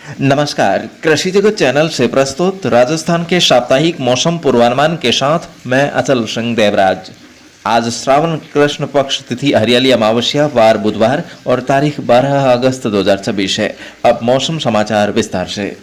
नमस्कार, कृषि जगत चैनल से प्रस्तुत राजस्थान के साप्ताहिक मौसम पूर्वानुमान के साथ मैं अचल सिंह देवराज। आज श्रावण कृष्ण पक्ष तिथि हरियाली अमावस्या वार बुधवार और तारीख 12 अगस्त 2026 है। अब मौसम समाचार विस्तार से।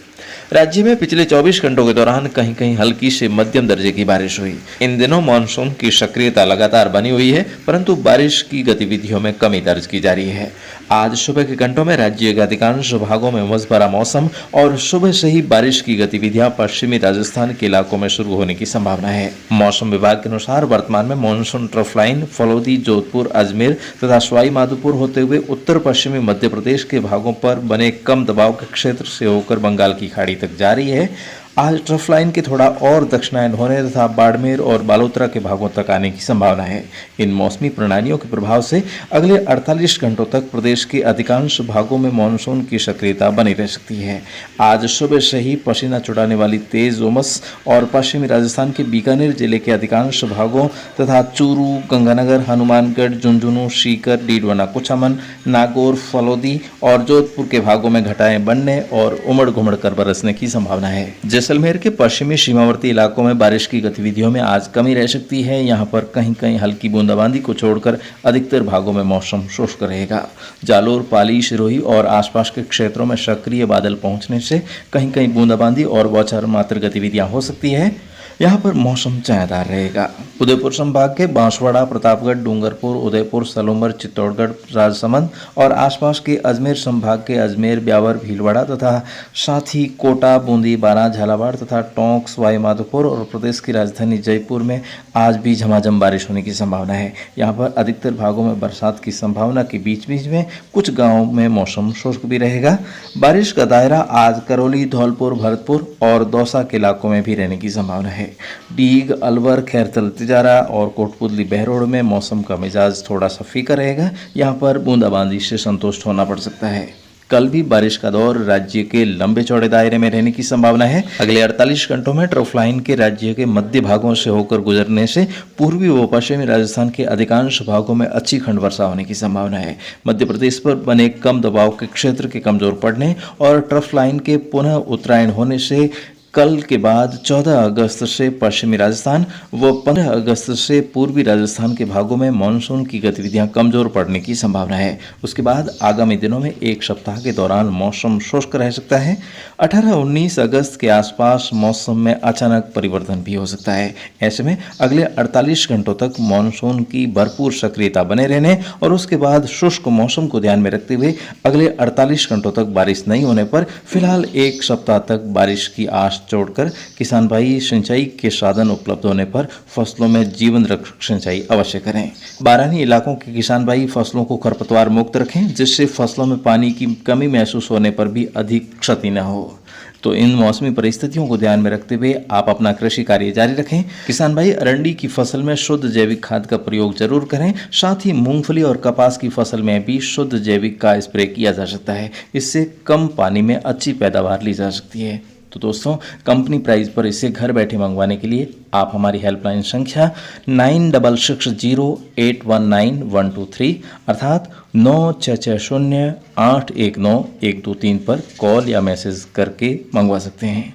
राज्य में पिछले 24 घंटों के दौरान कहीं कहीं हल्की से मध्यम दर्जे की बारिश हुई। इन दिनों मानसून की सक्रियता लगातार बनी हुई है, परंतु बारिश की गतिविधियों में कमी दर्ज की जा रही है। आज सुबह के घंटों में राज्य के अधिकांश भागों में मौसम मौसम और सुबह से ही बारिश की गतिविधियां पश्चिमी राजस्थान के इलाकों में शुरू होने की संभावना है। मौसम विभाग के अनुसार वर्तमान में monsoon trough line Phalodi, Jodhpur, Ajmer तथा सवाई माधोपुर होते हुए उत्तर पश्चिमी मध्य प्रदेश के भागों पर बने कम दबाव के क्षेत्र से होकर बंगाल की खाड़ी तक जारी है। आज ट्रफ लाइन के थोड़ा और दक्षिणायन होने तथा बाड़मेर और बालोतरा के भागों तक आने की संभावना है। इन मौसमी प्रणालियों के प्रभाव से अगले 48 घंटों तक प्रदेश के अधिकांश भागों में मानसून की सक्रियता बनी रह सकती है। आज सुबह से ही पसीना छुड़ाने वाली तेज उमस और पश्चिमी राजस्थान के बीकानेर जिले के अधिकांश भागों तथा चूरू, गंगानगर, हनुमानगढ़, झुंझुनू, सीकर, डीडवाना, कुचामन, नागौर, फलोदी और जोधपुर के भागों में घटाएं बनने और उमड़ घुमड़ कर बरसने की संभावना है। जैसलमेर के पश्चिमी सीमावर्ती इलाकों में बारिश की गतिविधियों में आज कमी रह सकती है। यहां पर कहीं कहीं हल्की बूंदाबांदी को छोड़कर अधिकतर भागों में मौसम शुष्क रहेगा। जालोर, पाली, सिरोही और आसपास के क्षेत्रों में सक्रिय बादल पहुंचने से कहीं कहीं बूंदाबांदी और बौछार मात्र गतिविधियां हो सकती है। यहाँ पर मौसम छायादार रहेगा। उदयपुर संभाग के बांसवाड़ा, प्रतापगढ़, डूंगरपुर, उदयपुर, सलूमर, चित्तौड़गढ़, राजसमंद और आसपास के अजमेर संभाग के अजमेर, ब्यावर, भीलवाड़ा तथा साथ ही कोटा, बूंदी, बारां, झालावाड़ तथा टोंक, सवाई माधोपुर और प्रदेश की राजधानी जयपुर में आज भी झमाझम बारिश होने की संभावना है। यहाँ पर अधिकतर भागों में बरसात की संभावना के बीच बीच में कुछ गाँवों में मौसम शुष्क भी रहेगा। बारिश का दायरा आज करौली, धौलपुर, भरतपुर और दौसा के इलाकों में भी रहने की संभावना है। डीग, अलवर, खैरतल, तिजारा और कोटपुतली, बहरोड़ में मौसम का मिजाज थोड़ा सा फीका रहेगा। यहाँ पर बूंदाबांदी से संतुष्ट होना पड़ सकता है। कल भी बारिश का दौर राज्य के लंबे चौड़े दायरे में रहने की संभावना है। अगले 48 घंटों में ट्रफ लाइन के राज्य के मध्य भागों से होकर गुजरने से पूर्वी व पश्चिमी राजस्थान के अधिकांश भागों में अच्छी खंड वर्षा होने की संभावना है। मध्य प्रदेश पर बने कम दबाव के क्षेत्र के कमजोर पड़ने और ट्रफ लाइन के पुनः उत्तरायण होने से कल के बाद 14 अगस्त से पश्चिमी राजस्थान व 15 अगस्त से पूर्वी राजस्थान के भागों में मानसून की गतिविधियां कमजोर पड़ने की संभावना है। उसके बाद आगामी दिनों में एक सप्ताह के दौरान मौसम शुष्क रह सकता है। 18-19 अगस्त के आसपास मौसम में अचानक परिवर्तन भी हो सकता है। ऐसे में अगले 48 घंटों तक मानसून की भरपूर सक्रियता बने रहने और उसके बाद शुष्क मौसम को ध्यान में रखते हुए अगले 48 घंटों तक बारिश नहीं होने पर फिलहाल एक सप्ताह तक बारिश की आश छोड़कर किसान भाई सिंचाई के साधन उपलब्ध होने पर फसलों में जीवन रक्षक सिंचाई अवश्य करें। बारानी इलाकों के किसान भाई फसलों को खरपतवार मुक्त रखें, जिससे फसलों में पानी की कमी महसूस होने पर भी अधिक क्षति न हो। तो इन मौसमी परिस्थितियों को ध्यान में रखते हुए आप अपना कृषि कार्य जारी रखें। किसान भाई अरंडी की फसल में शुद्ध जैविक खाद का प्रयोग जरूर करें। साथ ही मूंगफली और कपास की फसल में भी शुद्ध जैविक का स्प्रे किया जा सकता है। इससे कम पानी में अच्छी पैदावार ली जा सकती है। तो दोस्तों, कंपनी प्राइस पर इसे घर बैठे मंगवाने के लिए आप हमारी हेल्पलाइन संख्या 9660819123 अर्थात 9660819123 पर कॉल या मैसेज करके मंगवा सकते हैं।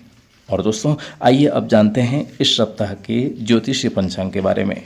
और दोस्तों, आइए अब जानते हैं इस सप्ताह के ज्योतिषीय पंचांग के बारे में।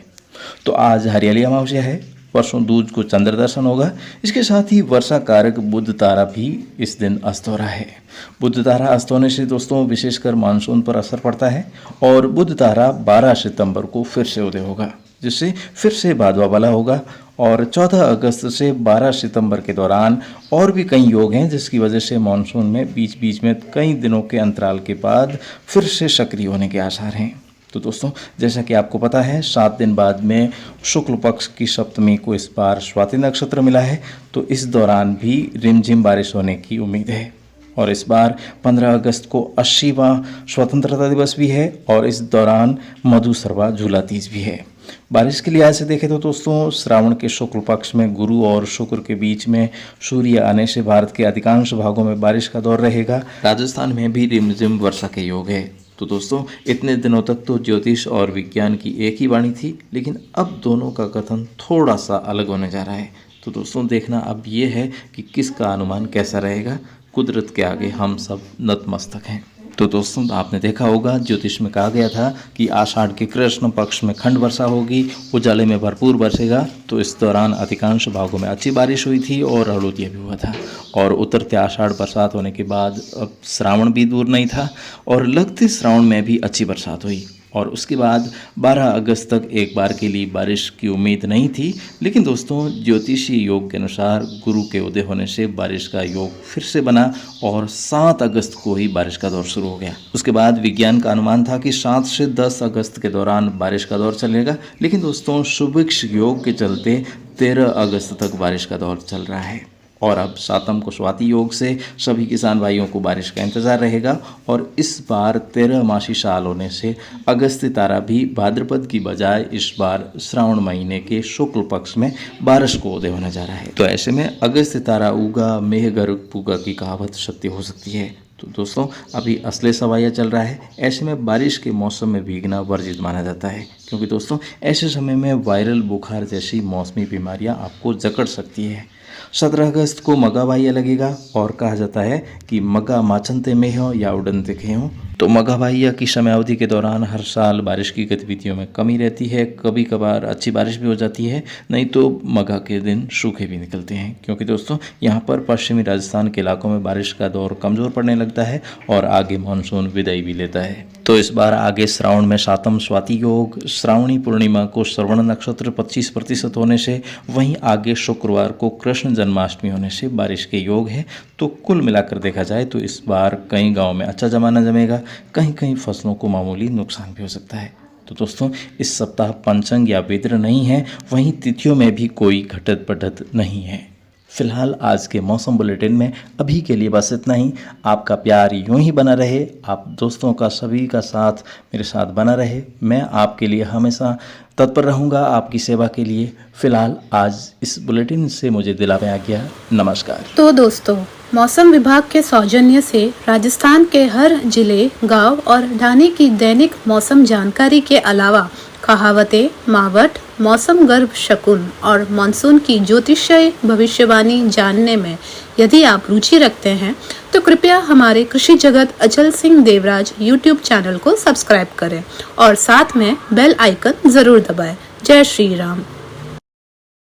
तो आज हरियाली अमावस्या है, परसों दूज को चंद्र दर्शन होगा। इसके साथ ही वर्षा कारक बुध तारा भी इस दिन अस्त हो रहा है। बुध तारा अस्त होने से दोस्तों विशेषकर मानसून पर असर पड़ता है और बुध तारा 12 सितंबर को फिर से उदय होगा, जिससे फिर से भादवा वाला होगा। और 14 अगस्त से 12 सितंबर के दौरान और भी कई योग हैं, जिसकी वजह से मानसून में बीच बीच में कई दिनों के अंतराल के बाद फिर से सक्रिय होने के आसार हैं। तो दोस्तों, जैसा कि आपको पता है 7 दिन बाद में शुक्ल पक्ष की सप्तमी को इस बार स्वाति नक्षत्र मिला है, तो इस दौरान भी रिमझिम बारिश होने की उम्मीद है। और इस बार 15 अगस्त को 80वां स्वतंत्रता दिवस भी है और इस दौरान मधुसरवा झूला तीज भी है। बारिश के लिहाज से देखें तो दोस्तों, श्रावण के शुक्ल पक्ष में गुरु और शुक्र के बीच में सूर्य आने से भारत के अधिकांश भागों में बारिश का दौर रहेगा। राजस्थान में भी रिमझिम वर्षा के योग है। तो दोस्तों, इतने दिनों तक तो ज्योतिष और विज्ञान की एक ही वाणी थी, लेकिन अब दोनों का कथन थोड़ा सा अलग होने जा रहा है। तो दोस्तों, देखना अब ये है कि किसका अनुमान कैसा रहेगा। कुदरत के आगे हम सब नतमस्तक हैं। तो दोस्तों, आपने देखा होगा ज्योतिष में कहा गया था कि आषाढ़ के कृष्ण पक्ष में खंड वर्षा होगी, उजाले में भरपूर बरसेगा। तो इस दौरान अधिकांश भागों में अच्छी बारिश हुई थी और हड़ौतिया भी हुआ था। और उतरते आषाढ़ बरसात होने के बाद अब श्रावण भी दूर नहीं था और लगते श्रावण में भी अच्छी बरसात हुई। और उसके बाद 12 अगस्त तक एक बार के लिए बारिश की उम्मीद नहीं थी। लेकिन दोस्तों, ज्योतिषी योग के अनुसार गुरु के उदय होने से बारिश का योग फिर से बना और 7 अगस्त को ही बारिश का दौर शुरू हो गया। उसके बाद विज्ञान का अनुमान था कि 7 से 10 अगस्त के दौरान बारिश का दौर चलेगा। लेकिन दोस्तों, सुभिक्ष योग के चलते 13 अगस्त तक बारिश का दौर चल रहा है। और अब सातम को स्वाति योग से सभी किसान भाइयों को बारिश का इंतजार रहेगा। और इस बार 13 मासी साल होने से अगस्त्य तारा भी भाद्रपद की बजाय इस बार श्रावण महीने के शुक्ल पक्ष में 12 को उदय होने जा रहा है। तो ऐसे में अगस्त्य तारा उगा मेह गर्ग पुगा की कहावत सत्य हो सकती है। तो दोस्तों, अभी असले सवाया चल रहा है। ऐसे में बारिश के मौसम में भीगना वर्जित माना जाता है, क्योंकि दोस्तों ऐसे समय में वायरल बुखार जैसी मौसमी बीमारियां आपको जकड़ सकती है। 17 अगस्त को मगा बाह्य लगेगा और कहा जाता है कि मगा माचनते में हो या उड़नते खे हो। तो मगा बाह्य की समयावधि के दौरान हर साल बारिश की गतिविधियों में कमी रहती है। कभी कभार अच्छी बारिश भी हो जाती है, नहीं तो मगा के दिन सूखे भी निकलते हैं। क्योंकि दोस्तों, यहाँ पर पश्चिमी राजस्थान के इलाकों में बारिश का दौर कमज़ोर पड़ने लगता है और आगे मानसून विदाई भी लेता है। तो इस बार आगे श्रावण में सातम स्वाति योग, श्रावणी पूर्णिमा को श्रवण नक्षत्र 25% होने से, वहीं आगे शुक्रवार को कृष्ण जन्माष्टमी होने से बारिश के योग है। तो कुल मिलाकर देखा जाए तो इस बार कई गाँव में अच्छा जमाना जमेगा, कहीं कहीं फसलों को मामूली नुकसान भी हो सकता है। तो दोस्तों, इस सप्ताह पंचंग या वेदर नहीं है, वहीं तिथियों में भी कोई घटत बढ़त नहीं है। फिलहाल आज के मौसम बुलेटिन में अभी के लिए बस इतना ही। आपका प्यार यूं ही बना रहे, आप दोस्तों का सभी का साथ मेरे साथ बना रहे। मैं आपके लिए हमेशा तत्पर रहूँगा, आपकी सेवा के लिए। फिलहाल आज इस बुलेटिन से मुझे दिला में आ गया। नमस्कार। तो दोस्तों, मौसम विभाग के सौजन्य से राजस्थान के हर जिले, गांव और ढाणी की दैनिक मौसम जानकारी के अलावा कहावतें, मावट, मौसम गर्भ शकुन और मानसून की ज्योतिषीय भविष्यवाणी जानने में यदि आप रुचि रखते हैं तो कृपया हमारे कृषि जगत अचल सिंह देवराज YouTube चैनल को सब्सक्राइब करें और साथ में बेल आइकन जरूर दबाएं। जय श्री राम।